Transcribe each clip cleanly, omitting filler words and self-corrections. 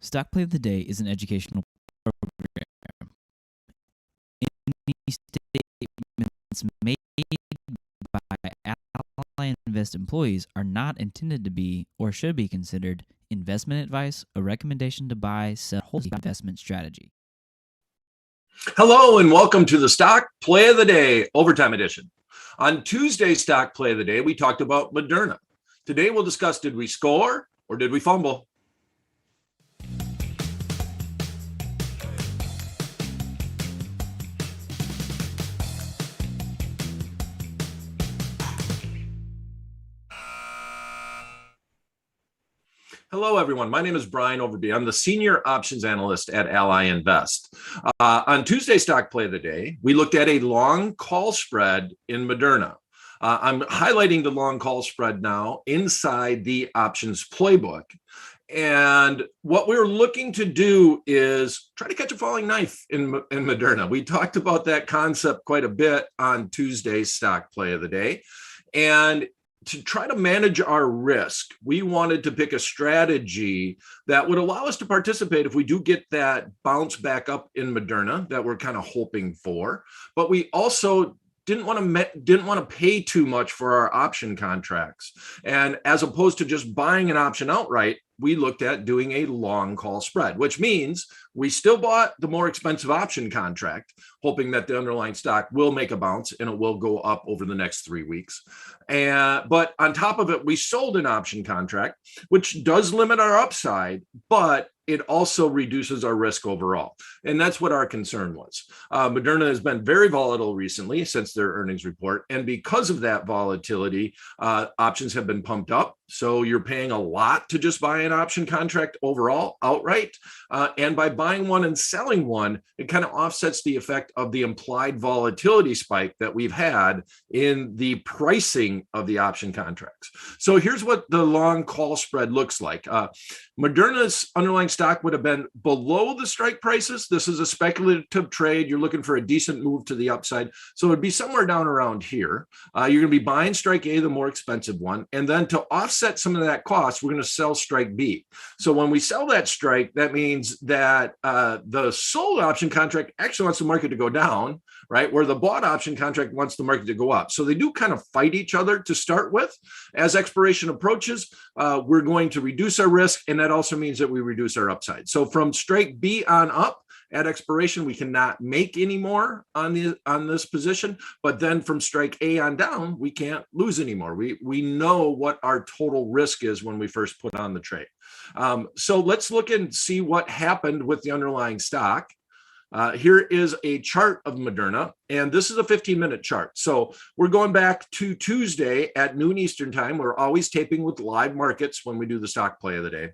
Stock Play of the Day is an educational program. Any statements made by Ally Invest employees are not intended to be or should be considered investment advice or recommendation to buy, sell, hold investment strategy. Hello and welcome to the Stock Play of the Day Overtime Edition. On Tuesday's Stock Play of the Day, we talked about Moderna. Today we'll discuss, did we score or did we fumble? Hello, everyone. My name is Brian Overby. I'm the Senior Options Analyst at Ally Invest. On Tuesday's Stock Play of the Day, we looked at a long call spread in Moderna. I'm highlighting the long call spread now inside the options playbook. And what we're looking to do is try to catch a falling knife in Moderna. We talked about that concept quite a bit on Tuesday's Stock Play of the Day. And to try to manage our risk, we wanted to pick a strategy that would allow us to participate if we do get that bounce back up in Moderna that we're kind of hoping for. But we also didn't want to pay too much for our option contracts. And as opposed to just buying an option outright, we looked at doing a long call spread, which means we still bought the more expensive option contract, hoping that the underlying stock will make a bounce and it will go up over the next 3 weeks. But on top of it, we sold an option contract, which does limit our upside, but it also reduces our risk overall. And that's what our concern was. Moderna has been very volatile recently since their earnings report. And because of that volatility, options have been pumped up. So you're paying a lot to just buy an option contract overall outright. And by buying one and selling one, it kind of offsets the effect of the implied volatility spike that we've had in the pricing of the option contracts. So here's what the long call spread looks like. Moderna's underlying stock would have been below the strike prices. This is a speculative trade. You're looking for a decent move to the upside. So it'd be somewhere down around here. You're going to be buying strike A, the more expensive one. And then to offset some of that cost, we're going to sell strike B. So when we sell that strike, that means that the sold option contract actually wants the market to go down, right? Where the bought option contract wants the market to go up. So they do kind of fight each other to start with. As expiration approaches, we're going to reduce our risk. And that also means that we reduce our upside. So from strike B on up, at expiration, we cannot make any more on this position, but then from strike A on down, we can't lose anymore. We know what our total risk is when we first put on the trade. So let's look and see what happened with the underlying stock. Here is a chart of Moderna, and this is a 15-minute chart. So we're going back to Tuesday at noon Eastern time. We're always taping with live markets when we do the stock play of the day.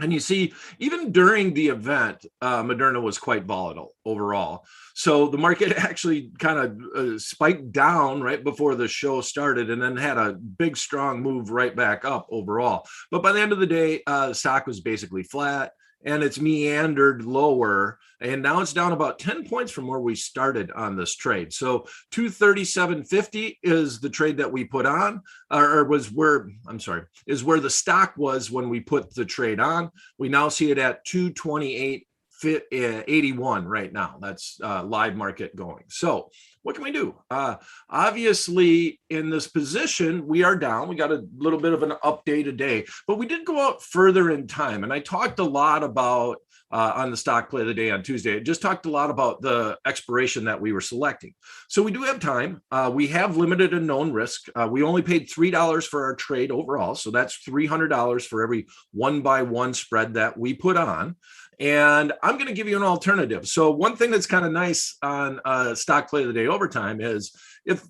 And you see, even during the event, Moderna was quite volatile overall. So the market actually kind of spiked down right before the show started and then had a big, strong move right back up overall. But by the end of the day, the stock was basically flat and it's meandered lower. And now it's down about 10 points from where we started on this trade. So 237.50 is the trade that we put on, is where the stock was when we put the trade on. We now see it at 228.81 right now. That's live market going. So what can we do? Obviously, in this position, we are down. We got a little bit of an update today, but we did go out further in time. And I talked a lot about on the stock play of the day on Tuesday. I just talked a lot about the expiration that we were selecting. So we do have time. We have limited and known risk. We only paid $3 for our trade overall. So that's $300 for every 1-by-1 spread that we put on. And I'm going to give you an alternative. So one thing that's kind of nice on stock play of the day overtime is if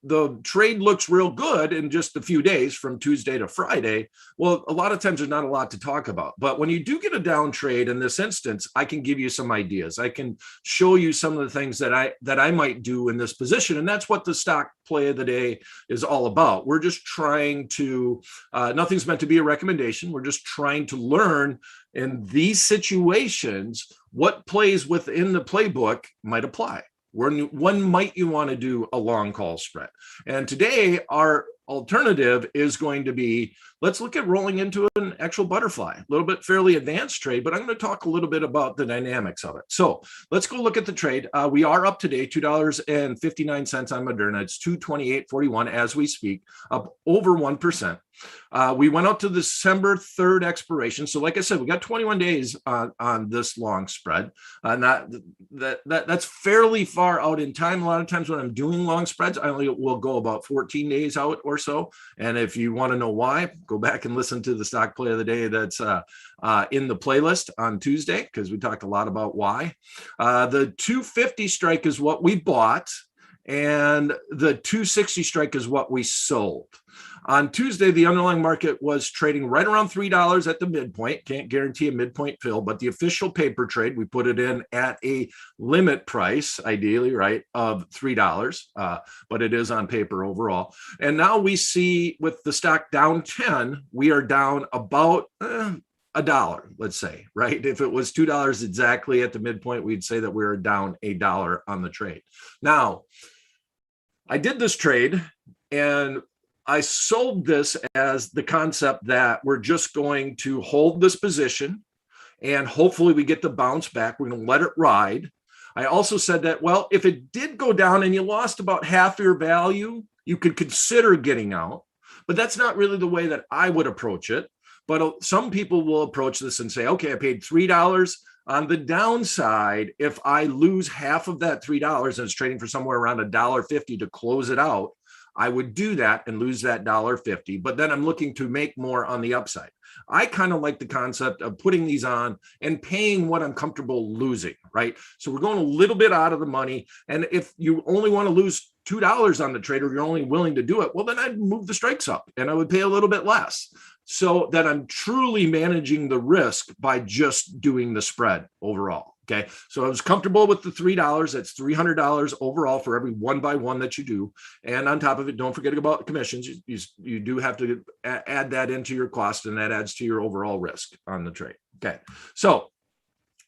the trade looks real good in just a few days from Tuesday to Friday, well, a lot of times there's not a lot to talk about. But when you do get a down trade in this instance, I can give you some ideas. I can show you some of the things that I might do in this position. And that's what the stock play of the day is all about. We're just trying to, nothing's meant to be a recommendation. We're just trying to learn in these situations what plays within the playbook might apply. When might you want to do a long call spread? And today, our alternative is going to be, let's look at rolling into an actual butterfly, a little bit fairly advanced trade, but I'm going to talk a little bit about the dynamics of it. So let's go look at the trade. We are up today, $2.59 on Moderna. It's 228.41 as we speak, up over 1%. We went out to December 3rd expiration. So like I said, we got 21 days on this long spread. That's fairly far out in time. A lot of times when I'm doing long spreads, I only will go about 14 days out or so. And if you want to know why, go back and listen to the stock play of the day that's in the playlist on Tuesday, because we talked a lot about why. The 250 strike is what we bought, and the 260 strike is what we sold. On Tuesday, the underlying market was trading right around $3 at the midpoint. Can't guarantee a midpoint fill, but the official paper trade, we put it in at a limit price, ideally, right, of $3, but it is on paper overall. And now we see with the stock down 10, we are down about $1, let's say, right? If it was $2 exactly at the midpoint, we'd say that we're down $1 on the trade. Now, I did this trade and I sold this as the concept that we're just going to hold this position and hopefully we get the bounce back. We're going to let it ride. I also said that, well, if it did go down and you lost about half your value, you could consider getting out. But that's not really the way that I would approach it. But some people will approach this and say, okay, I paid $3 on the downside. If I lose half of that $3 and it's trading for somewhere around $1.50 to close it out, I would do that and lose that $1.50, but then I'm looking to make more on the upside. I kind of like the concept of putting these on and paying what I'm comfortable losing, right? So we're going a little bit out of the money. And if you only want to lose $2 on the trade, or you're only willing to do it, well, then I'd move the strikes up and I would pay a little bit less, so that I'm truly managing the risk by just doing the spread overall. Okay, so I was comfortable with the $3. That's $300 overall for every one by one that you do. And on top of it, don't forget about commissions. You do have to add that into your cost, and that adds to your overall risk on the trade. Okay, so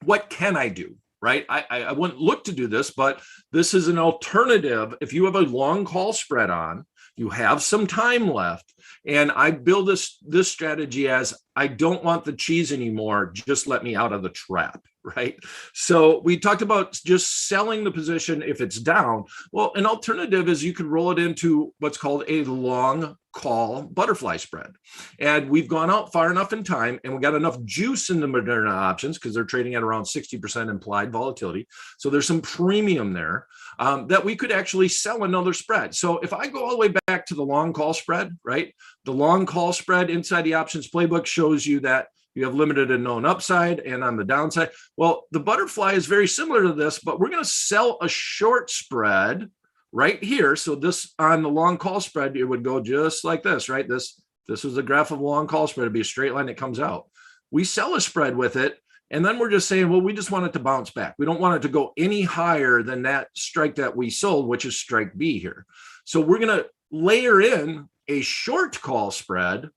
what can I do? Right? I wouldn't look to do this, but this is an alternative. If you have a long call spread on, you have some time left, and I build this strategy as, I don't want the cheese anymore. Just let me out of the trap, right? So we talked about just selling the position if it's down. Well, an alternative is you could roll it into what's called a long call butterfly spread. And we've gone out far enough in time, and we got enough juice in the Moderna options, because they're trading at around 60% implied volatility. So there's some premium there, that we could actually sell another spread. So if I go all the way back to the long call spread, right? The long call spread inside the options playbook shows you that you have limited and known upside, and on the downside. Well, the butterfly is very similar to this, but we're going to sell a short spread right here. So this, on the long call spread, it would go just like this, right? This is the graph of a long call spread. It'd be a straight line that comes out. We sell a spread with it, and then we're just saying, well, we just want it to bounce back. We don't want it to go any higher than that strike that we sold, which is strike B here. So we're going to layer in a short call spread,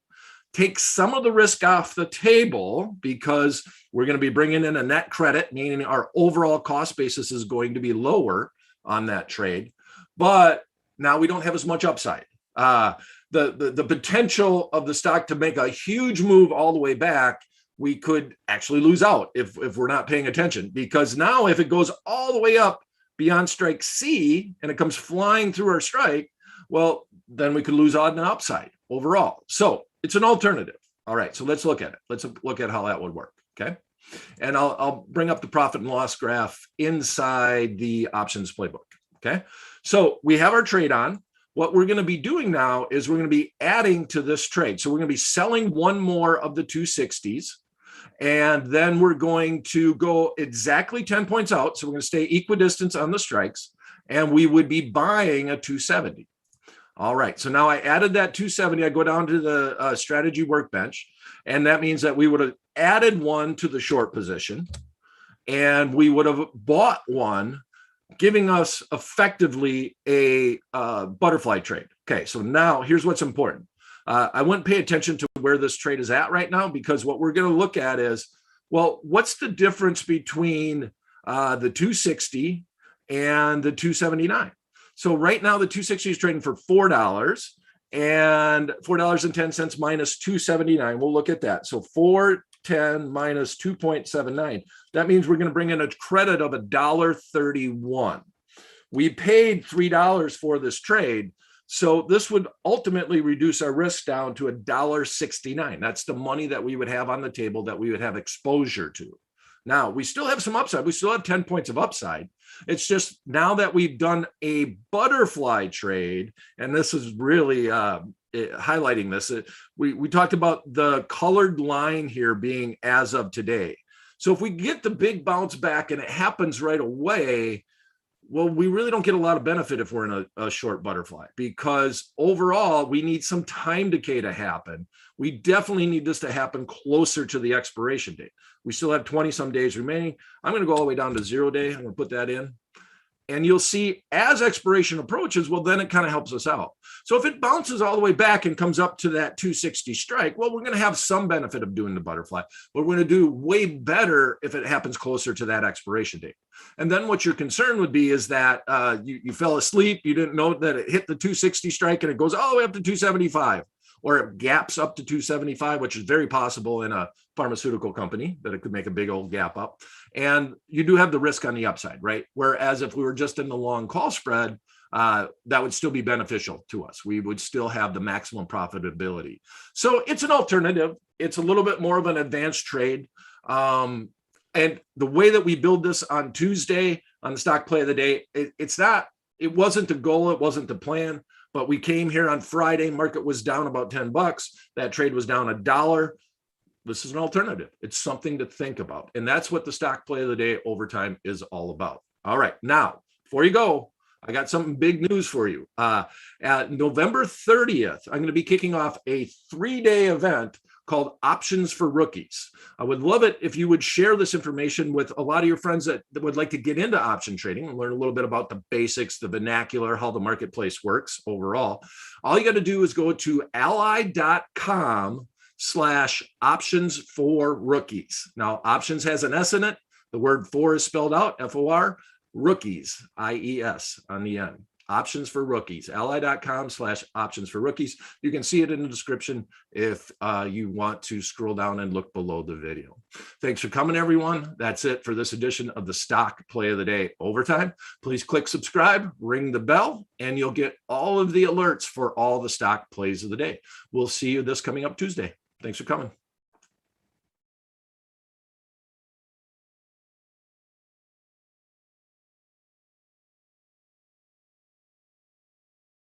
take some of the risk off the table, because we're going to be bringing in a net credit, meaning our overall cost basis is going to be lower on that trade. But now we don't have as much upside. The potential of the stock to make a huge move all the way back, we could actually lose out if we're not paying attention, because now if it goes all the way up beyond strike C and it comes flying through our strike, well, then we could lose out on the upside overall. So it's an alternative. All right, so let's look at it. Let's look at how that would work, okay? And I'll bring up the profit and loss graph inside the options playbook, okay? So we have our trade on. What we're going to be doing now is we're going to be adding to this trade. So we're going to be selling one more of the 260s, and then we're going to go exactly 10 points out. So we're going to stay equidistant on the strikes, and we would be buying a 270. All right, so now I added that 270. I go down to the strategy workbench, and that means that we would have added one to the short position, and we would have bought one, giving us effectively a butterfly trade. Okay, so now here's what's important. I wouldn't pay attention to where this trade is at right now, because what we're going to look at is, well, what's the difference between the 260 and the 279? So right now the 260 is trading for $4, and $4.10 minus 279. We'll look at that. So 410 minus 2.79. That means we're going to bring in a credit of $1.31. We paid $3 for this trade. So this would ultimately reduce our risk down to $1.69. That's the money that we would have on the table that we would have exposure to. Now, we still have some upside. We still have 10 points of upside. It's just now that we've done a butterfly trade, and this is really highlighting this. We talked about the colored line here being as of today. So if we get the big bounce back and it happens right away, well, we really don't get a lot of benefit if we're in a short butterfly, because overall, we need some time decay to happen. We definitely need this to happen closer to the expiration date. We still have 20 some days remaining. I'm going to go all the way down to 0 day. I'm going to put that in. And you'll see as expiration approaches, well, then it kind of helps us out. So if it bounces all the way back and comes up to that 260 strike, well, we're going to have some benefit of doing the butterfly, but we're going to do way better if it happens closer to that expiration date. And then what your concern would be is that you fell asleep, you didn't know that it hit the 260 strike and it goes all the way up to 275. Or it gaps up to 275, which is very possible in a pharmaceutical company, that it could make a big old gap up. And you do have the risk on the upside, right? Whereas if we were just in the long call spread, that would still be beneficial to us. We would still have the maximum profitability. So it's an alternative. It's a little bit more of an advanced trade. And the way that we build this on Tuesday on the stock play of the day, it wasn't the goal. It wasn't the plan. But we came here on Friday, market was down about $10. That trade was down $1. This is an alternative. It's something to think about. And that's what the stock play of the day overtime is all about. All right. Now, before you go, I got something big news for you. At November 30th, I'm going to be kicking off a 3-day event called Options for Rookies. I would love it if you would share this information with a lot of your friends that would like to get into option trading and learn a little bit about the basics, the vernacular, how the marketplace works overall. All you got to do is go to ally.com/options for rookies. Now, options has an S in it. The word for is spelled out, F-O-R, rookies, I-E-S on the end. Options for Rookies, ally.com/options for rookies. You can see it in the description if you want to scroll down and look below the video. Thanks for coming, everyone. That's it for this edition of the Stock Play of the Day Overtime. Please click subscribe, ring the bell, and you'll get all of the alerts for all the stock plays of the day. We'll see you this coming up Tuesday. Thanks for coming.